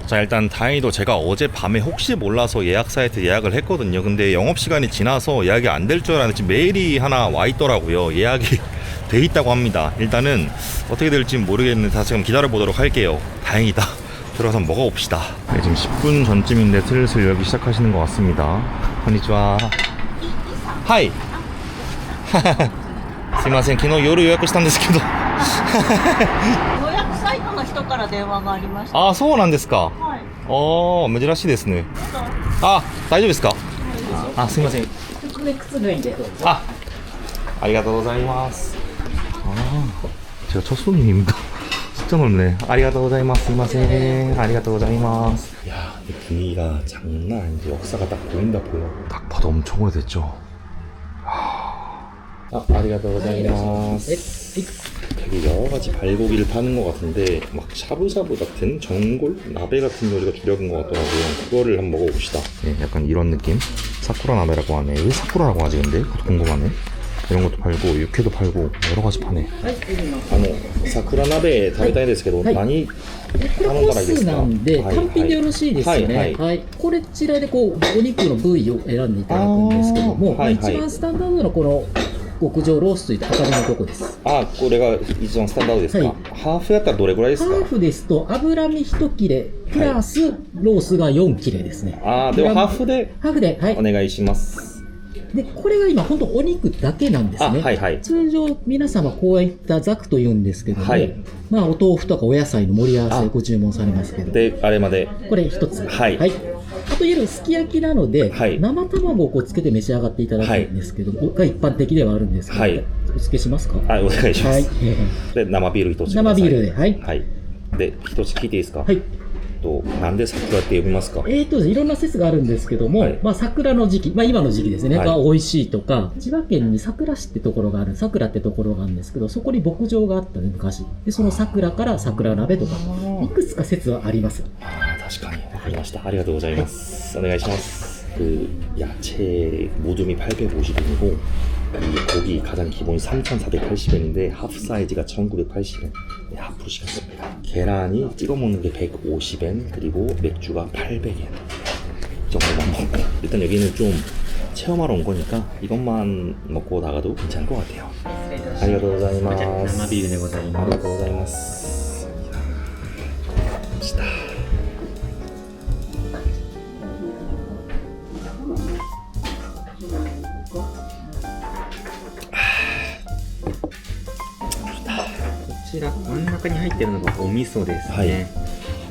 자, 일단 다행히도 제가 어젯밤에 혹시 몰라서 예약 사이트 예약을 했거든요. 근데 영업시간이 지나서 예약이 안 될 줄 알았는데 지금 메일이 하나 와 있더라고요. 예약이 돼 있다고 합니다. 일단은 어떻게 될지 모르겠는데 다시 한번 기다려 보도록 할게요. 다행이다. 들어가서 한번 먹어봅시다. 네, 지금 10분 전쯤인데 슬슬 열기 시작하시는 것 같습니다. konnichiwa. 하이. すいません、昨日夜予約したんですけど。予約サイトの人から電話がありました。あ、そうなんですか。はい。ああ、珍しいですね。あ、大丈夫ですか。あ、すいません。靴脱いでどうぞ。ありがとうございます。제가 첫 손님입니다. 진짜 넓네. 아리가또 고자이마스. 스미마셍. 아리가또 고자이마스. 야, 이 분위기가 장난 아닌데 역사가 딱 보인다 보여. 딱 봐도 엄청 오래됐죠. 아리가또 고자이마스. 되게 여러 가지 발고기를 파는 것 같은데 막 샤브샤브 같은 전골? 나베 같은 요리가 주력인 것 같더라고요. 그거를 한번 먹어봅시다. 네, 약간 이런 느낌? 사쿠라 나베라고 하네. 왜 사쿠라라고 하지 근데? 그것도 궁금하네. 이런 것도 팔고 육회도 팔고 여러 가지 파네. 사쿠라 나베 食べたいですけど、何頼んだらいいですか？なんで単品でよろしいですよね。はい。こちらでこうお肉の部位を選んでいただくんですけども、一番スタンダードのこの極上ロースといった赤身のとこです。あ、これが一番スタンダードですか？ハーフやったらどれぐらいですか？ハーフですと脂身1切れプラスロースが4切れですね。あ、ではハーフではいお願いします。で、これが今本当お肉だけなんですね。通常皆様こういったザクと言うんですけども、まあお豆腐とかお野菜の盛り合わせご注文されますけど。で、あれまで。これ一つ。はい。あといわゆるすき焼きなので、生卵をこうつけて召し上がっていただくんですけど、が一般的ではあるんですけど、お付けしますか？はい、お願いします。で、生ビール一つ。生ビールで、はい。で、一つ聞いていいですか？はい。なんで桜って呼びますか？いろんな説があるんですけども、まあ桜の時期、まあ今の時期ですね、が美味しいとか、千葉県に桜市ってところがある、桜ってところがあるんですけど、そこに牧場があったね、昔。で、その桜から桜鍋とか、いくつか説はあります。確かに、わかりました。ありがとうございます。お願いします。야채 모둠이 850원이고 고기 가장 기본이 3,480원인데 하프 사이즈가 1,980원. 네, 하프로 시켰습니다. 계란이 찍어 먹는 게 150엔 그리고 맥주가 800엔. 이 정도만 먹고 일단 여기는 좀 체험하러 온 거니까 이것만 먹고 나가도 괜찮을 것 같아요. 아리가또 고자이마스. 生ビールでございます。 아리가또 고자이마스. 맛있다.こちら真ん中に入ってるのがお味噌ですね。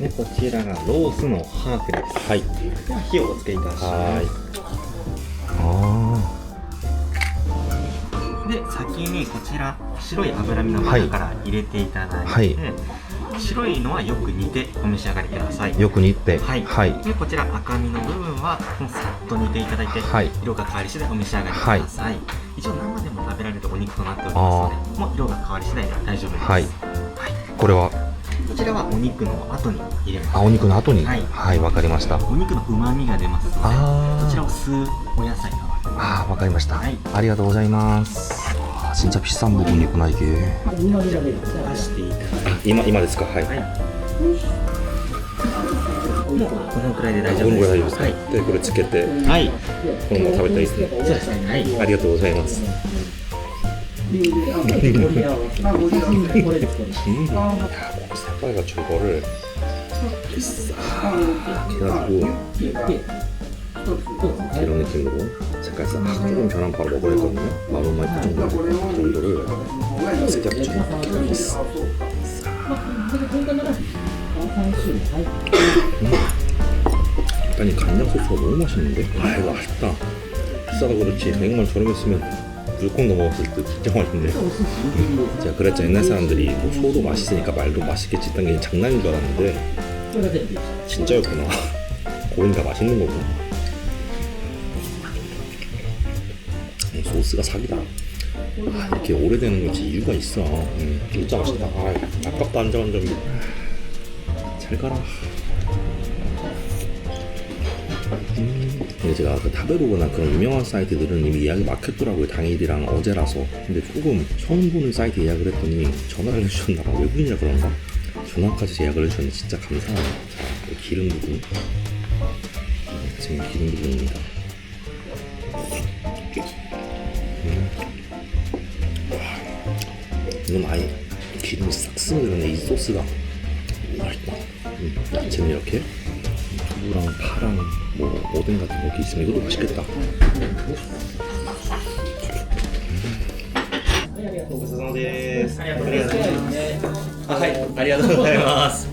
でこちらがロースのハーフです。はい。では火をお付けいたします。で先にこちら白い脂身の中から入れていただいて、白いのはよく煮てお召し上がりください。よく煮て。はい。でこちら赤身の部分はもうさっと煮ていただいて、色が変わり次第お召し上がりください。一応生でも食べられるお肉となっておりますので、もう色が変わり次第で大丈夫です。はい。これはこちらはお肉の後に入れます。お肉の後に。はい、わかりました。お肉の旨味が出ますので、そちらを吸うお野菜が。わかりました。ありがとうございます。진짜 비싼 부분이구나 이게.今ですか？はい。もうこのくらいで大丈夫です。このくらいですか？でこれつけて、このまま食べたいですね。そうですね。はい。ありがとうございます。색깔가 저거를 싹 해가지고 이런 느낌으로 색깔 싹 조금 변하면 바로 먹어야 했거든요. 마루마이 정도를 스텝 좀 있어. 일단 이 간장 소스가 너무 맛있는데? 아 이거 아쉽다. 비싸다 그렇지 백만 저렴했으면 물콩 넣어 먹었을 때 진짜 맛있네. 제가 그랬죠. 옛날 사람들이 뭐 소도 맛있으니까 말도 맛있겠지 했던 게 장난인 줄 알았는데 진짜였구나. 고기가 맛있는 거구나. 소스가 사기다. 아, 이렇게 오래되는 거지 이유가 있어. 진짜 맛있다. 아, 아깝다 한 점이. 잘 가라. 근데 제가 그 타베로그나 그런 유명한 사이트들은 이미 예약이 막혔더라고요. 당일이랑 어제라서. 근데 조금 처음 보는 사이트 예약을 했더니 전화를 해주셨나 봐. 외국인이라 그런가? 전화까지 예약을 해주셨는데 진짜 감사해요. 자, 기름 부분. 지금 기름 부분입니다. 이건 아예 기름이 싹 스며드네. 이 소스가 맛있다. 야채는 이렇게 두부랑 파랑 뭐 오뎅 같은 거 이렇게 있으면 이것도 맛있겠다.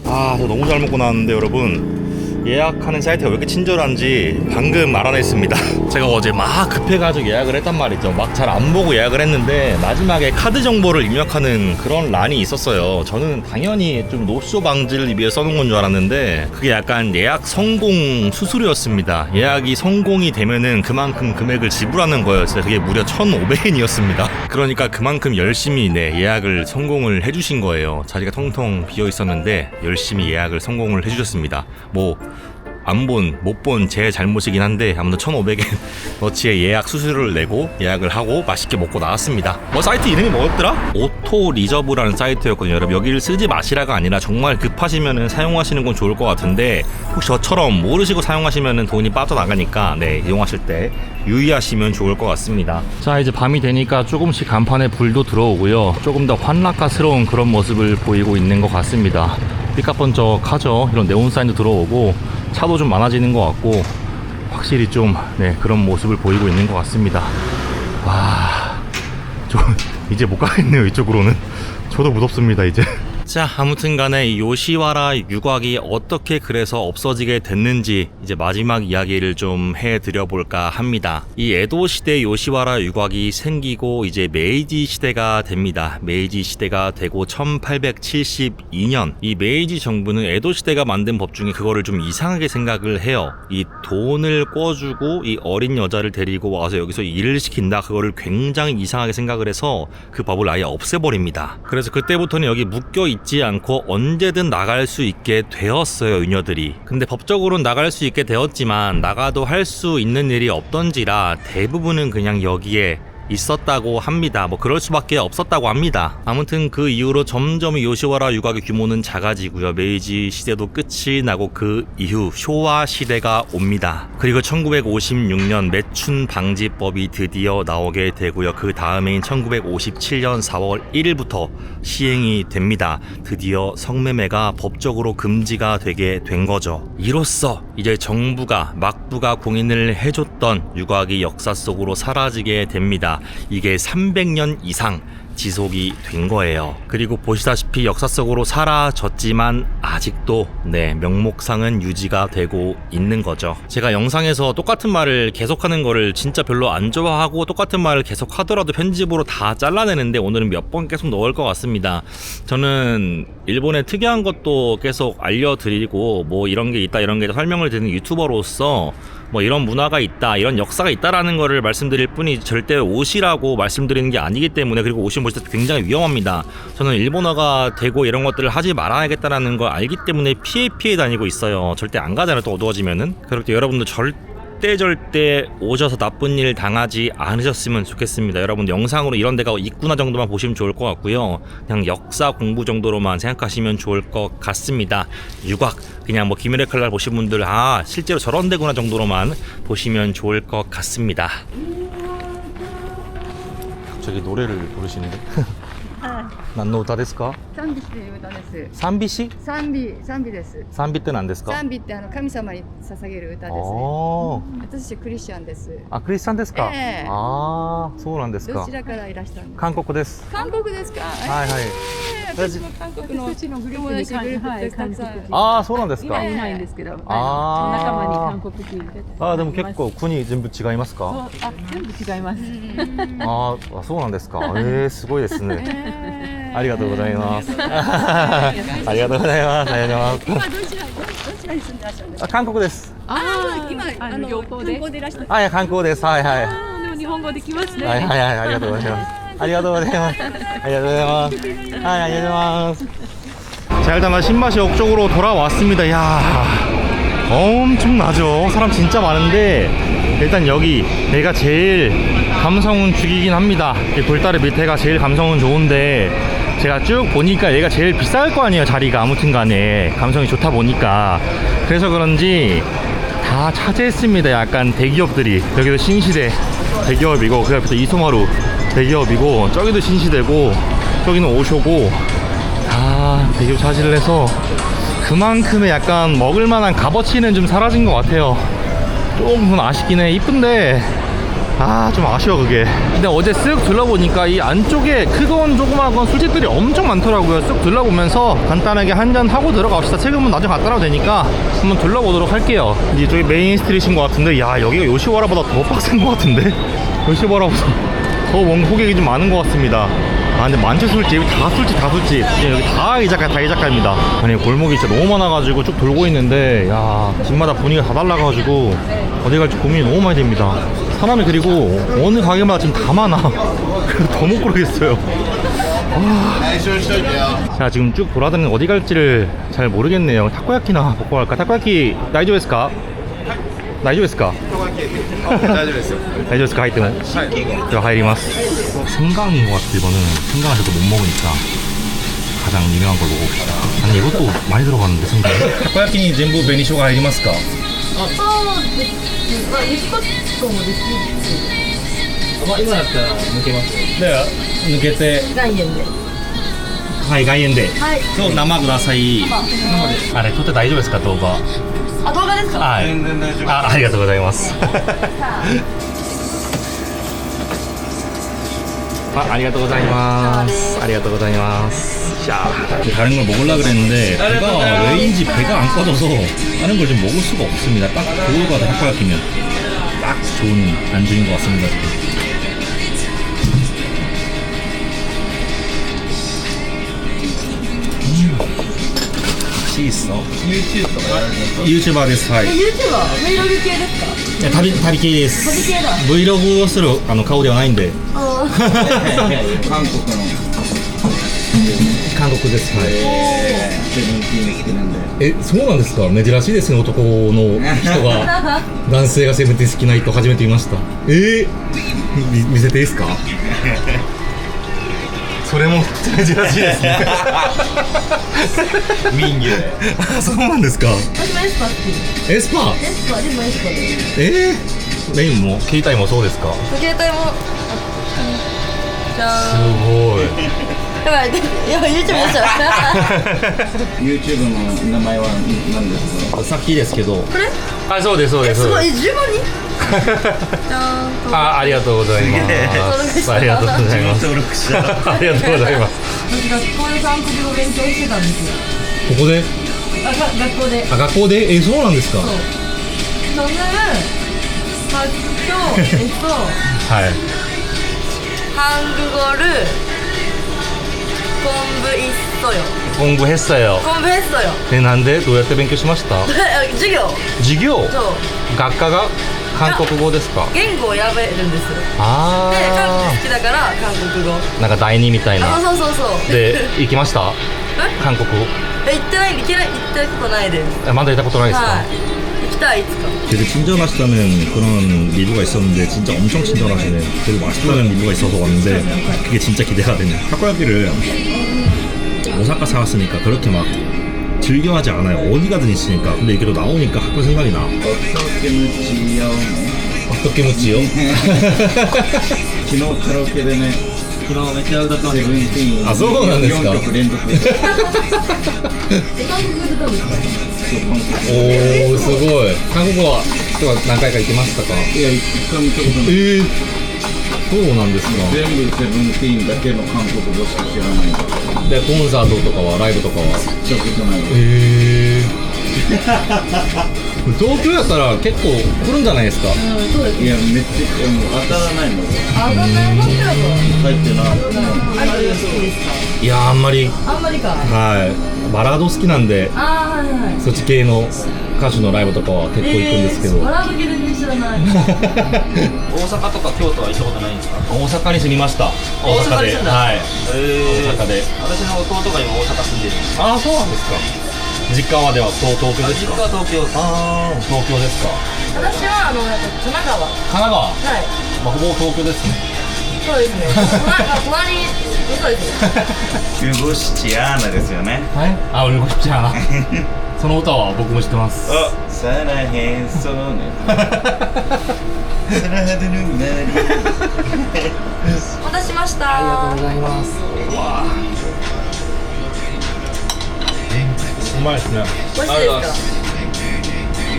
아, 저 너무 잘 먹고 나왔는데 여러분. 예약하는 사이트가 왜 이렇게 친절한지 방금 알아냈습니다. 제가 어제 막 급해가지고 예약을 했단 말이죠. 막 잘 안 보고 예약을 했는데 마지막에 카드 정보를 입력하는 그런 란이 있었어요. 저는 당연히 좀 노쇼 방지를 위해 써놓은 건 줄 알았는데 그게 약간 예약 성공 수수료였습니다. 예약이 성공이 되면은 그만큼 금액을 지불하는 거였어요. 그게 무려 1,500엔이었습니다. 그러니까 그만큼 열심히 예약을 성공을 해주신 거예요. 자리가 텅텅 비어 있었는데 열심히 예약을 성공을 해주셨습니다. 뭐 못 본 제 잘못이긴 한데 아무튼 1,500엔 어치의 예약 수수료를 내고 예약을 하고 맛있게 먹고 나왔습니다. 뭐 사이트 이름이 뭐였더라? 오토 리저브라는 사이트였거든요. 여러분 여기를 쓰지 마시라가 아니라 정말 급하시면은 사용하시는 건 좋을 것 같은데 혹시 저처럼 모르시고 사용하시면은 돈이 빠져나가니까 이용하실 때 유의하시면 좋을 것 같습니다. 자 이제 밤이 되니까 조금씩 간판에 불도 들어오고요. 조금 더 환락가스러운 그런 모습을 보이고 있는 것 같습니다. 삐까뻔쩍하죠. 이런 네온 사인도 들어오고 차도 좀 많아지는 것 같고 확실히 좀 그런 모습을 보이고 있는 것 같습니다. 와, 저 이제 못 가겠네요. 이쪽으로는 저도 무섭습니다 이제. 자 아무튼 간에 이 요시와라 유곽이 어떻게 그래서 없어지게 됐는지 이제 마지막 이야기를 좀 해드려 볼까 합니다. 이 에도 시대 요시와라 유곽이 생기고 이제 메이지 시대가 됩니다. 메이지 시대가 되고 1872년 이 메이지 정부는 에도 시대가 만든 법 중에 그거를 좀 이상하게 생각을 해요. 이 돈을 꿔주고 이 어린 여자를 데리고 와서 여기서 일을 시킨다. 그거를 굉장히 이상하게 생각을 해서 그 법을 아예 없애버립니다. 그래서 그때부터는 여기 묶여 있지 않고 언제든 나갈 수 있게 되었어요, 유녀들이. 근데 법적으로는 나갈 수 있게 되었지만 나가도 할 수 있는 일이 없던지라 대부분은 그냥 여기에 있었다고 합니다. 뭐 그럴 수밖에 없었다고 합니다. 아무튼 그 이후로 점점 요시와라 유곽의 규모는 작아지고요. 메이지 시대도 끝이 나고 그 이후 쇼와 시대가 옵니다. 그리고 1956년 매춘 방지법이 드디어 나오게 되고요. 그 다음해인 1957년 4월 1일부터 시행이 됩니다. 드디어 성매매가 법적으로 금지가 되게 된 거죠. 이로써 이제 정부가 막부가 공인을 해줬던 유곽이 역사 속으로 사라지게 됩니다. 이게 300년 이상 지속이 된 거예요. 그리고 보시다시피 역사 속으로 사라졌지만 아직도 명목상은 유지가 되고 있는 거죠. 제가 영상에서 똑같은 말을 계속하는 거를 진짜 별로 안 좋아하고 똑같은 말을 계속 하더라도 편집으로 다 잘라내는데 오늘은 몇 번 계속 넣을 것 같습니다. 저는 일본의 특이한 것도 계속 알려드리고 뭐 이런 게 있다 이런 게 설명을 드리는 유튜버로서 뭐 이런 문화가 있다 이런 역사가 있다라는 거를 말씀드릴 뿐이 절대 오시라고 말씀드리는 게 아니기 때문에 그리고 오시면 보실 때 굉장히 위험합니다. 저는 일본어가 되고 이런 것들을 하지 말아야겠다라는 걸 알기 때문에 피해 다니고 있어요. 절대 안 가잖아요. 또 어두워지면은. 그럴 때 여러분들 절대 오셔서 나쁜 일 당하지 않으셨으면 좋겠습니다. 여러분 영상으로 이런 데가 있구나 정도만 보시면 좋을 것 같고요. 그냥 역사 공부 정도로만 생각하시면 좋을 것 같습니다. 유곽 그냥 뭐 김일의 칼날 보신 분들 실제로 저런 데구나 정도로만 보시면 좋을 것 같습니다. 갑자기 노래를 부르시는데? 何の歌ですか？賛美っていう歌です。賛美詩？賛美です。賛美って何ですか？賛美って神様に捧げる歌ですね。あ私クリスチャンです。あ、クリスチャンですか？ええああ、そうなんですかどち。らからいらしたんですか？韓国です。韓国ですか？はいはい。私も韓国の友達グループでたくさん。ああ、そうなんですか。今いないんですけど、あー仲間に韓国人で。ああ、でも結構国全部違いますか？あ、全部違います。ああ、そうなんですか。すごいですね。ありがとうございます。ありがとうございます。ありがとうございます。今どちらに住んでらっしゃるんですか？あ、韓国です。今旅行で観光でいらっしゃる。はい、観光です。はいはい。でも日本語できますね。はいはいはい、ありがとうございます。ありがとうございます。ありがとうございます。はい、ありがとうございます. 자, 일단 신바시 역 쪽으로 돌아왔습니다. 야, 엄청나죠? 사람 진짜 많은데 일단 여기가 제일 감성은 죽이긴 합니다. 이 돌다리 밑에가 제일 감성은 좋은데 제가 쭉 보니까 얘가 제일 비쌀 거 아니에요. 자리가 아무튼 간에 감성이 좋다 보니까 그래서 그런지 다 차지했습니다. 약간 대기업들이. 여기도 신시대 대기업이고 그 옆에 이소마루 대기업이고 저기도 신시대고 저기는 오쇼고 다 대기업 차지를 해서 그만큼의 약간 먹을만한 값어치는 좀 사라진 것 같아요. 조금 아쉽긴 해. 이쁜데 좀 아쉬워 그게. 근데 어제 쓱 둘러보니까 이 안쪽에 크건 조그마한 건 술집들이 엄청 많더라고요. 쓱 둘러보면서 간단하게 한잔 하고 들어갑시다. 책은 나중에 갖다 놔도 되니까 한번 둘러보도록 할게요. 이쪽이 메인 스트리트인 것 같은데 야, 여기가 요시와라보다 더 빡센 것 같은데. 요시와라보다 더 뭔가 호객이 좀 많은 것 같습니다. 근데 만체 술집 다 술집 여기 다 이자카입니다. 아니 골목이 진짜 너무 많아가지고 쭉 돌고 있는데 야, 집마다 분위기가 다 달라가지고 어디 갈지 고민이 너무 많이 됩니다. 사람이 그리고 어느 가게마다 지금 다 많아. 그래서 더 못 고르겠어요. 자, 지금 쭉 돌아다니는 어디 갈지를 잘 모르겠네요. 타코야키나 먹고 갈까? 타코야키 나이조ですか? 나이조ですか? 大丈夫ですよ。 나이조ですか? 入ってない? 제가 入ります. 생강인 것 같아. 이거는 생강을 저도 못 먹으니까 가장 유명한 걸 먹어봅시다. 아니 이것도 많이 들어가는데 생강. 타코야키니 전부 베니쇼가 入りますか? 今だったら抜けます。 네, 抜けて岩塩で。はい、外苑で。はい。今日生ください。あれ撮って大丈夫ですか、動画？あ、動画ですか？はい。全然大丈夫。ありがとうございます。ありがとうございます。ありがとうございます. 자, 다른 걸 먹으려고 그랬는데 배가 왜인지 배가 안 꺼져서 다른 걸 좀 먹을 수가 없습니다. 딱 그거가 타코야키면 딱 좋은 안주인 것 같습니다. 맛이 있어. 유튜버 です. はい. YouTuber? Vlog 系ですか？旅系です。旅系だ。 Vlog をする顔ではないんで。韓国の韓国です。はい。セブンティーン好きなんで。そうなんですか。珍しいですね、男の人が男性がセブンティーン好きな人初めて見ました。見せていいですか？それも珍しいですね。民芸。そうなんですか。私もエスパー好き。エスパー？エスパーでもエスパーで。メインも携帯もそうですか？携帯も。じゃすーん。ごい。やばい、いや YouTube でしょ。YouTube の名前は何ですか？さっきですけど。これ？あ、そうですそうです。すごい、15人？じゃーん。ありがとうございます。ありがとうございます。登録した。ありがとうございます。私学校で韓国語勉強してたんですよ。ここで？学校で。学校で？そうなんですか。そう。その発とはい。한국어를 공부했어요. 공부했어요. 공부했어요. なんでどうやって勉強しました？授業。授業？そう。学科が韓国語ですか？言語を選べるんですよ。あで、韓あ。国好きだから韓国語。なんか第二みたいな。あ、そうで行きました？韓国。行ってない、行ったことないです。まだ行ったことないですか？はい。行きたい、いつか. 되게 친절하시다는 그런 리뷰가 있었는데 진짜 엄청 친절하시네. 되게 맛있다는 리뷰가 있어서 왔는데 그게 진짜 기대가 되네. 타코야키를 오사카 살았으니까 그렇게 막 즐겨하지 않아요. 어디 가든 있으니까. 근데 이게 또 나오니까 학교 생각이 나. 어떻게 묻지요? 어떻게 묻지요? 昨日カラオケでね昨日めっちゃ歌ってました。あ、そうなんですか。 4曲連続。おお、すごい。韓国は何回か行きましたか？いや、一回も行ったことない。そうなんですか。全部セブンティーンだけの韓国語しか知らないんだ。で、コンサートとかは、ライブとかは。ちょっとない。東京やったら結構来るんじゃないですか。いや、めっちゃ、もう当たらないのよ。あがないもんだよ。入ってない。あれ好きですか？いやー、あんまり。あんまりか。はい。バラード好きなんで、ああ、はいはい。そっち系の歌手のライブとかは結構行くんですけど。バラード系全然知らない。大阪とか京都は行ったことないんですか？大阪に住みました。大阪で。大阪に住んだはい。大阪で。私の弟が今大阪住んでるんです。ああ、そうなんですか。実家までは東京です実か。家は東京です。ああ、東京ですか。私は神奈川。神奈川。はい。まあ、ほぼ東京ですね。そうですね。隣、そうですね。ユゴシチアーナですよね。はい。あ、俺も知ってた。その歌は僕も知ってます。あ、サラヘンソーネ。サラハドヌナリ。お待たせしました。ありがとうございます。うまいですね。美味しいです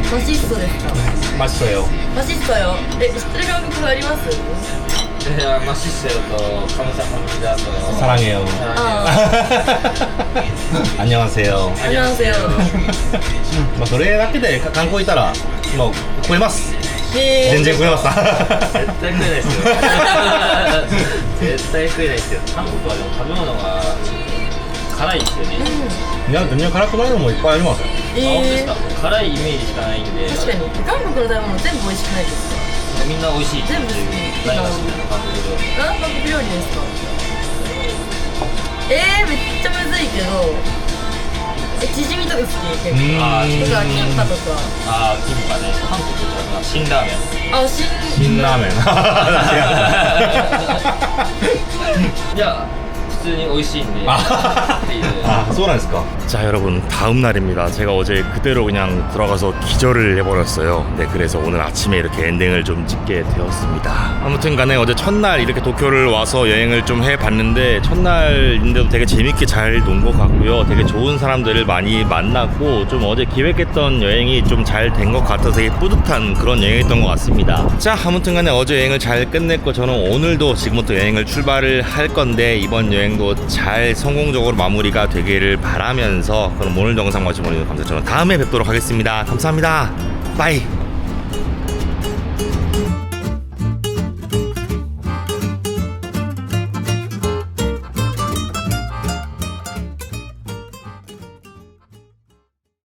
か？マシストですか？マジだよ。マシストよ。知ってる韓国語あります？マシステルとカムサハムニダとサラゲよ。안녕하세요。 ありますよ。まあそれだけで観光行ったらもう食えます。全然食えます。絶対食えないですよ。絶対食えないですよ。韓国はでも食べ物が辛いですよね。いや、全然辛くないのもいっぱいあります。あ、本当ですか。辛いイメージしかないんで。確かに韓国の食べ物全部美味しくないですか？みんな美味しいっていう。全部好き。何が好きなの韓国料理。韓国料理ですか？めっちゃむずいけど、チヂミとか好き結構。とかキンパとか。あー、キンパね。韓国とか辛ラーメン。あ、辛ラーメン。いや、普通に美味しいんで。っていう 아, 소란스까. 자, 여러분, 다음 날입니다. 제가 어제 그대로 그냥 들어가서 기절을 해버렸어요. 네, 그래서 오늘 아침에 이렇게 엔딩을 좀 찍게 되었습니다. 아무튼 간에 어제 첫날 이렇게 도쿄를 와서 여행을 좀 해봤는데, 첫날인데도 되게 재밌게 잘 논 것 같고요. 되게 좋은 사람들을 많이 만났고, 좀 어제 기획했던 여행이 좀 잘 된 것 같아서 되게 뿌듯한 그런 여행이었던 것 같습니다. 자, 아무튼 간에 어제 여행을 잘 끝냈고, 저는 오늘도 지금부터 여행을 출발을 할 건데, 이번 여행도 잘 성공적으로 마무리가 되기를 바라면서 그럼 오늘 영상 마치고 감사합니다. 저는 다음에 뵙도록 하겠습니다. 감사합니다. 빠이.